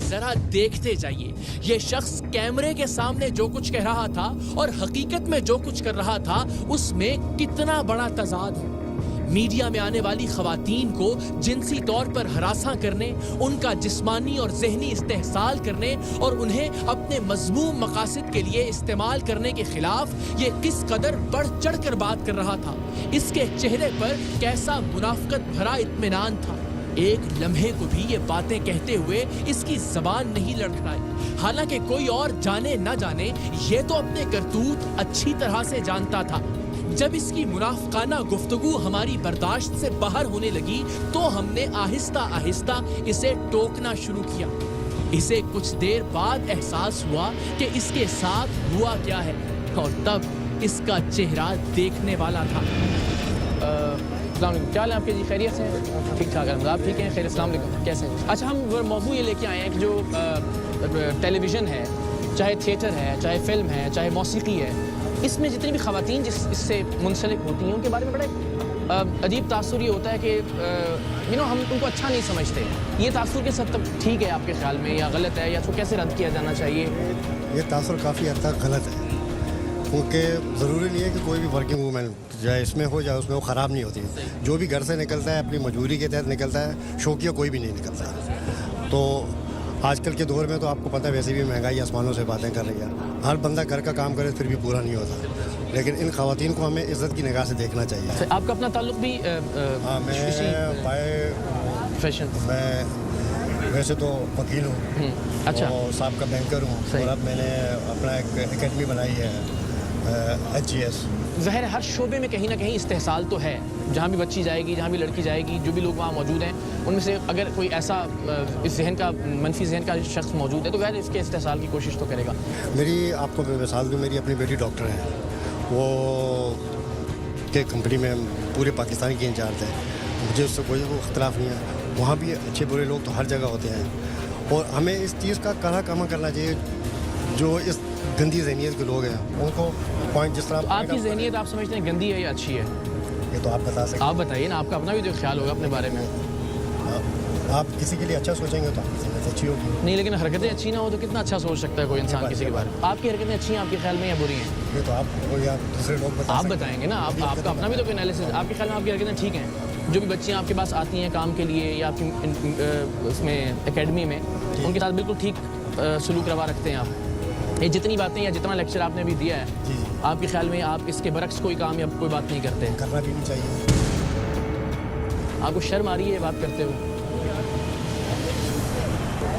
ذرا دیکھتے جائیے یہ شخص کیمرے کے سامنے جو کچھ کہہ رہا تھا اور حقیقت میں جو کچھ کر رہا تھا اس میں کتنا بڑا تضاد ہے۔ میڈیا میں آنے والی خواتین کو جنسی طور پر ہراساں کرنے، ان کا جسمانی اور ذہنی استحصال کرنے اور انہیں اپنے مذموم مقاصد کے لیے استعمال کرنے کے خلاف یہ کس قدر بڑھ چڑھ کر بات کر رہا تھا۔ اس کے چہرے پر کیسا منافقت بھرا اطمینان تھا۔ ایک لمحے کو بھی یہ باتیں کہتے ہوئے اس کی زبان نہیں لڑکھڑائی، حالانکہ کوئی اور جانے نہ جانے یہ تو اپنے کرتوت اچھی طرح سے جانتا تھا۔ جب اس کی منافقانہ گفتگو ہماری برداشت سے باہر ہونے لگی تو ہم نے آہستہ آہستہ اسے ٹوکنا شروع کیا۔ اسے کچھ دیر بعد احساس ہوا کہ اس کے ساتھ ہوا کیا ہے، اور تب اس کا چہرہ دیکھنے والا تھا۔ السلام علیکم، کیا حال ہے آپ کے؟ جی خیریت سے ہیں؟ ٹھیک ٹھاک ہے، آپ ٹھیک ہیں؟ خیر، السلام علیکم، کیسے ہیں؟ اچھا، ہم موضوع یہ لے کے آئے ہیں کہ جو ٹیلی ویژن ہے، چاہے تھیٹر ہے، چاہے فلم ہے، چاہے موسیقی ہے، اس میں جتنی بھی خواتین اس سے منسلک ہوتی ہیں ان کے بارے میں بڑا عجیب تاثر یہ ہوتا ہے کہ ہم ان کو اچھا نہیں سمجھتے۔ یہ تاثر کے ساتھ ٹھیک ہے آپ کے خیال میں یا غلط ہے، یا اس کو کیسے رد کیا جانا چاہیے؟ یہ تاثر کافی حد تک غلط ہے، کیونکہ ضروری نہیں ہے کہ کوئی بھی ورکنگ وومن چاہے اس میں ہو جائے اس میں وہ خراب نہیں ہوتی۔ جو بھی گھر سے نکلتا ہے اپنی مجبوری کے تحت نکلتا ہے، شوقیہ کوئی بھی نہیں نکلتا۔ تو آج کل کے دور میں تو آپ کو پتہ ہے ویسے بھی مہنگائی آسمانوں سے باتیں کر رہی ہے، ہر بندہ گھر کا کام کرے پھر بھی پورا نہیں ہوتا، لیکن ان خواتین کو ہمیں عزت کی نگاہ سے دیکھنا چاہیے۔ آپ کا اپنا تعلق بھی ہاں، میں فیشن، میں ویسے تو وکیل ہوں، اچھا، اور سابقہ بینکر ہوں، اور اب میں نے اپنا ایک اکیڈمی بنائی ہے HGS۔ ظاہر ہے ہر شعبے میں کہیں نہ کہیں استحصال تو ہے، جہاں بھی بچی جائے گی، جہاں بھی لڑکی جائے گی، جو بھی لوگ وہاں موجود ہیں ان میں سے اگر کوئی ایسا اس ذہن کا منفی ذہن کا شخص موجود ہے تو ظاہر اس کے استحصال کی کوشش تو کرے گا۔ میری آپ کو مثال دوں، میری اپنی بیٹی ڈاکٹر ہے، وہ کے کمپنی میں پورے پاکستان کی انچارج ہے، مجھے اس سے کوئی اختلاف نہیں ہے۔ وہاں بھی اچھے برے لوگ تو ہر جگہ ہوتے ہیں، اور ہمیں اس چیز کا کم کرنا چاہیے۔ جو اس گندی ذہنیت کے لوگ ہیں ان کو پوائنٹ جس طرح آپ کی ذہنیت آپ سمجھتے ہیں گندی ہے یا اچھی ہے؟ یہ تو آپ بتا سکتے ہیں، آپ بتائیے نا، آپ کا اپنا بھی جو خیال ہوگا اپنے بارے میں۔ آپ کسی کے لیے اچھا سوچیں گے تو آپ کی ذہنیت اچھی ہوگی۔ نہیں، لیکن حرکتیں اچھی نہ ہو تو کتنا اچھا سوچ سکتا ہے کوئی انسان کسی کے بارے میں؟ آپ کی حرکتیں اچھی ہیں آپ کے خیال میں یا بری ہیں؟ یہ تو آپ کو یا دوسرے لوگ آپ بتائیں گے نا، آپ کا اپنا بھی تو کوئی انالیسس۔ آپ کے خیال میں آپ کی حرکتیں ٹھیک ہیں؟ جو بھی بچیاں آپ کے پاس آتی ہیں کام کے لیے یا آپ کی اس میں اکیڈمی میں، ان کے ساتھ بالکل ٹھیک سلوک روا رکھتے ہیں آپ؟ یہ جتنی باتیں یا جتنا لیکچر آپ نے ابھی دیا ہے، آپ کے خیال میں آپ اس کے برعکس کوئی کام یا کوئی بات نہیں کرتے ہیں؟ کرنا بھی نہیں چاہیے۔ آپ کو شرم آ رہی ہے یہ بات کرتے ہوئے؟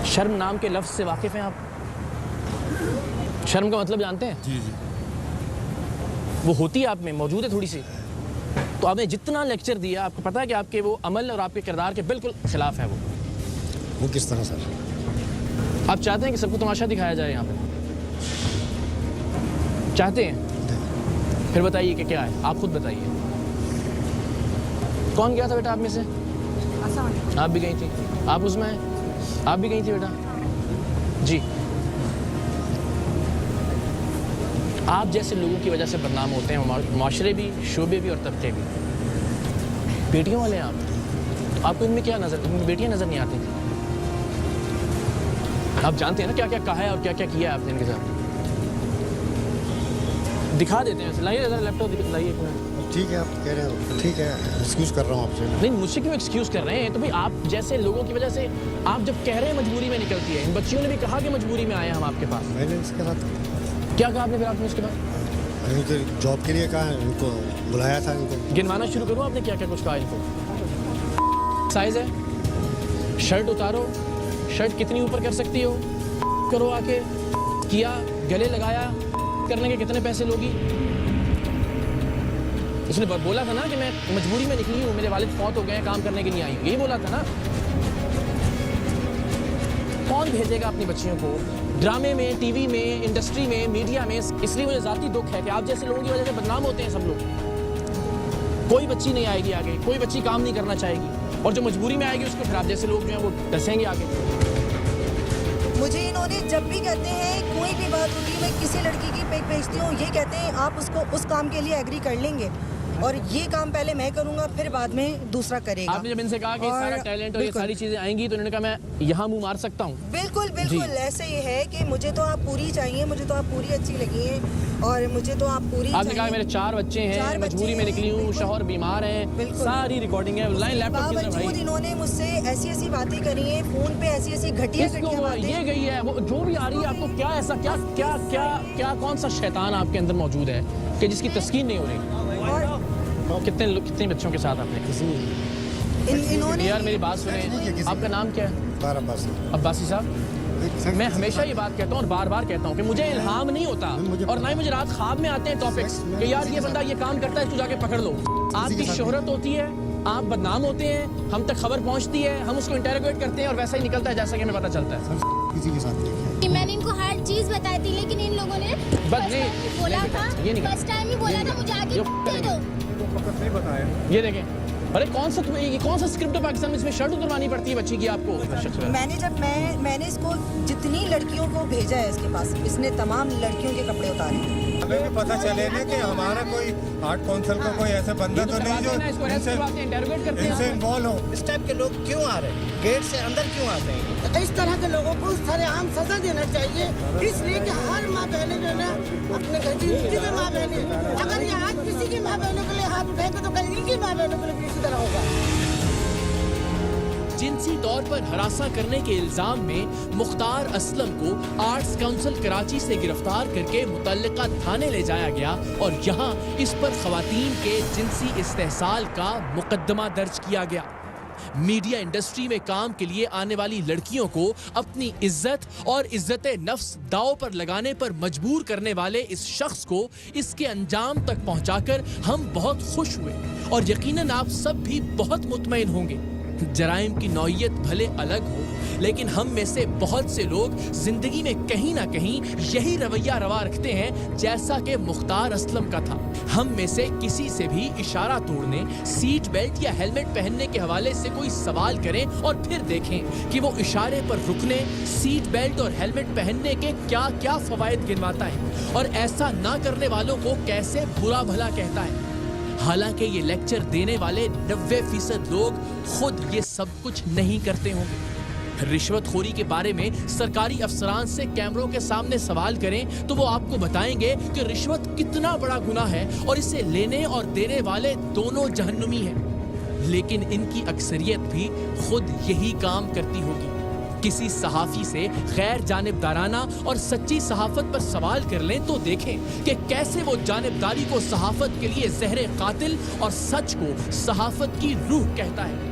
شرم نام کے لفظ سے واقف ہیں آپ؟ شرم کا مطلب جانتے ہیں؟ جی جی، وہ ہوتی ہے آپ میں، موجود ہے تھوڑی سی؟ تو آپ نے جتنا لیکچر دیا آپ کو پتا ہے کہ آپ کے وہ عمل اور آپ کے کردار کے بالکل خلاف ہے۔ وہ کس طرح سر؟ آپ چاہتے ہیں کہ سب کو تماشا دکھایا جائے یہاں پہ؟ چاہتے ہیں؟ پھر بتائیے کہ کیا ہے، آپ خود بتائیے۔ کون گیا تھا بیٹا آپ میں سے؟ آپ بھی گئی تھی؟ آپ اس میں آپ بھی گئی تھی بیٹا؟ جی، آپ جیسے لوگوں کی وجہ سے بدنام ہوتے ہیں معاشرے بھی، شعبے بھی اور طبقے بھی۔ بیٹیوں والے ہیں آپ کو ان میں کیا نظر، ان میں بیٹیاں نظر نہیں آتی تھیں؟ آپ جانتے ہیں نا کیا کیا کہا ہے اور کیا کیا کیا ہے آپ نے ان کے ساتھ؟ دکھا دیتے ہیں، لائیے ذرا لیپ ٹاپ لائیے ایک منٹ۔ ٹھیک ہے، آپ کہہ رہے ہیں، ٹھیک ہے، ایکسکیوز کر رہا ہوں آپ سے۔ نہیں، مجھ سے کیوں ایکسکیوز کر رہے ہیں؟ تو بھائی آپ جیسے لوگوں کی وجہ سے آپ جب کہہ رہے ہیں مجبوری میں نکلتی ہے، ان بچیوں نے بھی کہا کہ مجبوری میں آئے ہم آپ کے پاس۔ میں نے اس کے بعد کیا کہا آپ نے پھر آپ نے اس کے بعد؟ ان کے جاب کے لیے کہا، ان کو بلایا تھا، ان کو گنوانا شروع کروں آپ نے کیا کیا کچھ کہا ان کو؟ سائز ہے، شرٹ اتارو، شرٹ کتنی اوپر کر سکتی ہو، کرو آ کے، کیا گلے لگایا، کرنے کے کتنے پیسے لوگی؟ اس نے بولا تھا نا کہ میں مجبوری میں نکلی ہوں، میرے والد فوت ہو گئے ہیں، کام کرنے کے لیے آئی ہوں، یہی بولا تھا نا۔ کون بھیجے گا اپنی بچیوں کو ڈرامے میں، ٹی وی میں، انڈسٹری میں، میڈیا میں؟ اس لیے مجھے ذاتی دکھ ہے کہ آپ جیسے لوگوں کی وجہ سے بدنام ہوتے ہیں سب لوگ۔ کوئی بچی نہیں آئے گی آگے، کوئی بچی کام نہیں کرنا چاہے گی، اور جو مجبوری میں آئے گی اس کو پھر آپ جیسے لوگ جو ہیں وہ ڈسیں گے آگے۔ مجھے انہوں نے جب بھی کہتے ہیں کوئی بھی بات ہوتی ہے، میں کسی لڑکی کی پک بھیجتی ہوں، یہ کہتے ہیں آپ اس کو اس کام کے لیے ایگری کر لیں گے، اور یہ کام پہلے میں کروں گا پھر بعد میں دوسرا کرے گا. آپ نے جب ان سے کہا کہ اور سارا ٹیلنٹ اور یہ بالکل. ساری چیزیں آئیں گی تو انہوں نے کہا میں یہاں منہ مار سکتا ہوں. بالکل بالکل ایسے یہ ہے کہ مجھے تو آپ پوری چاہیے, مجھے تو آپ پوری اچھی لگی ہیں اور مجھے تو آپ پوری آپ نے کہا میرے 4 بچے ہیں, مجبوری میں نکلی ہوں, شوہر بیمار ہیں, ساری ریکارڈنگ ہے لائن لیپ ٹاپ کی طرف. باوجود انہوں نے مجھ سے ایسی ایسی باتیں کری ہیں فون پہ, ایسی ایسی گھٹیا گھٹیا باتیں. یہ گئی ہے وہ جو بھی آ رہی ہے, آپ کو کیا ایسا کیا کیا کیا کیا کون سا شیطان آپ کے اندر موجود ہے کہ جس کی تسکین نہیں ہو رہی؟ اور کتنے بچوں کے ساتھ آپ نے انہوں نے یار میری بات سنیں, آپ کا نام کیا ہے؟ عباسی صاحب. میں ہمیشہ یہ بات کہتا ہوں اور بار بار کہتا ہوں کہ مجھے الہام نہیں ہوتا اور نہ ہی مجھے رات خواب میں آتے ہیں ٹاپکس کہ یار یہ بندہ یہ کام کرتا ہے, اس کو جا کے پکڑ لو. آپ کی شہرت ہوتی ہے, آپ بدنام ہوتے ہیں, ہم تک خبر پہنچتی ہے, ہم اس کو انٹروگیٹ کرتے ہیں اور ویسا ہی نکلتا ہے جیسا کہ ہمیں پتہ چلتا ہے. کسی کے ساتھ نہیں. میں نے ان کو ہر چیز بتائی تھی لیکن ان لوگوں نے بولا تھا, فرسٹ ٹائم ہی بولا تھا مجھے آگے دے دو. یہ دیکھیں, ارے کون سا اسکرپٹ ہے پاکستان میں اس میں شرٹ اتروانی پڑتی ہے بچی کی آپ کو؟ میں نے جب میں نے اس کو جتنی لڑکیوں کو بھیجا ہے اس کے پاس, اس نے تمام لڑکیوں کے کپڑے اتارے. ہمیں بھی پتہ چلے نا کہ ہمارا کوئی آرٹ کونسل کا کوئی ایسا بندہ تو نہیں جو ان سے انوالو ہو. اس ٹائپ کے لوگ کیوں آ رہے ہیں, گیٹ سے اندر کیوں آتے ہیں؟ اس طرح کے لوگوں کو سارے عام سزا دینا چاہیے, اس لیے کہ ہر ماں بہنیں جو ہے نا اپنے گھر کی بھی ماں بہنیں, اگر یہ آج کسی کی ماں بہنوں کے لیے ہاتھ اٹھائیں گے تو کل ان کی ماں بہنوں کے لیے بھی اسی طرح ہوگا. جنسی طور پر ہراساں کرنے کے الزام میں مختار اسلم کو آرٹس کونسل کراچی سے گرفتار کر کے متعلقہ تھانے لے جایا گیا اور یہاں اس پر خواتین کے جنسی استحصال کا مقدمہ درج کیا گیا. میڈیا انڈسٹری میں کام کے لیے آنے والی لڑکیوں کو اپنی عزت اور عزت نفس داؤ پر لگانے پر مجبور کرنے والے اس شخص کو اس کے انجام تک پہنچا کر ہم بہت خوش ہوئے اور یقیناً آپ سب بھی بہت مطمئن ہوں گے. جرائم کی نوعیت بھلے الگ ہو لیکن ہم میں سے بہت سے لوگ زندگی میں کہیں نہ کہیں یہی رویہ روا رکھتے ہیں جیسا کہ مختار اسلم کا تھا. ہم میں سے کسی سے بھی اشارہ توڑنے, سیٹ بیلٹ یا ہیلمٹ پہننے کے حوالے سے کوئی سوال کریں اور پھر دیکھیں کہ وہ اشارے پر رکنے, سیٹ بیلٹ اور ہیلمٹ پہننے کے کیا کیا فوائد گنواتا ہے اور ایسا نہ کرنے والوں کو کیسے برا بھلا کہتا ہے. حالانکہ یہ لیکچر دینے والے 90% لوگ خود یہ سب کچھ نہیں کرتے ہوں گے. رشوت خوری کے بارے میں سرکاری افسران سے کیمروں کے سامنے سوال کریں تو وہ آپ کو بتائیں گے کہ رشوت کتنا بڑا گناہ ہے اور اسے لینے اور دینے والے دونوں جہنمی ہیں. لیکن ان کی اکثریت بھی خود یہی کام کرتی ہوگی. کسی صحافی سے غیر جانبدارانہ اور سچی صحافت پر سوال کر لیں تو دیکھیں کہ کیسے وہ جانبداری کو صحافت کے لیے زہر قاتل اور سچ کو صحافت کی روح کہتا ہے.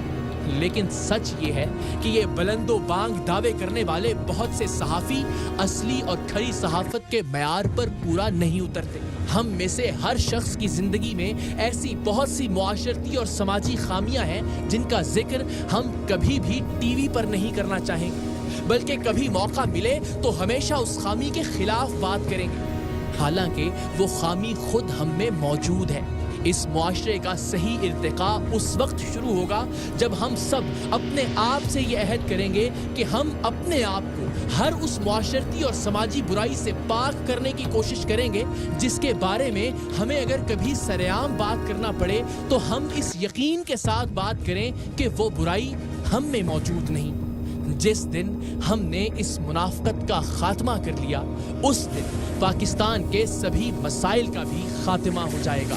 لیکن سچ یہ ہے کہ یہ بلند و بانگ دعوے کرنے والے بہت سے صحافی اصلی اور کھری صحافت کے معیار پر پورا نہیں اترتے. ہم میں سے ہر شخص کی زندگی میں ایسی بہت سی معاشرتی اور سماجی خامیاں ہیں جن کا ذکر ہم کبھی بھی ٹی وی پر نہیں کرنا چاہیں گے, بلکہ کبھی موقع ملے تو ہمیشہ اس خامی کے خلاف بات کریں گے, حالانکہ وہ خامی خود ہم میں موجود ہے. اس معاشرے کا صحیح ارتقاء اس وقت شروع ہوگا جب ہم سب اپنے آپ سے یہ عہد کریں گے کہ ہم اپنے آپ کو ہر اس معاشرتی اور سماجی برائی سے پاک کرنے کی کوشش کریں گے جس کے بارے میں ہمیں اگر کبھی سرعام بات کرنا پڑے تو ہم اس یقین کے ساتھ بات کریں کہ وہ برائی ہم میں موجود نہیں. جس دن ہم نے اس منافقت کا خاتمہ کر لیا اس دن پاکستان کے سبھی مسائل کا بھی خاتمہ ہو جائے گا.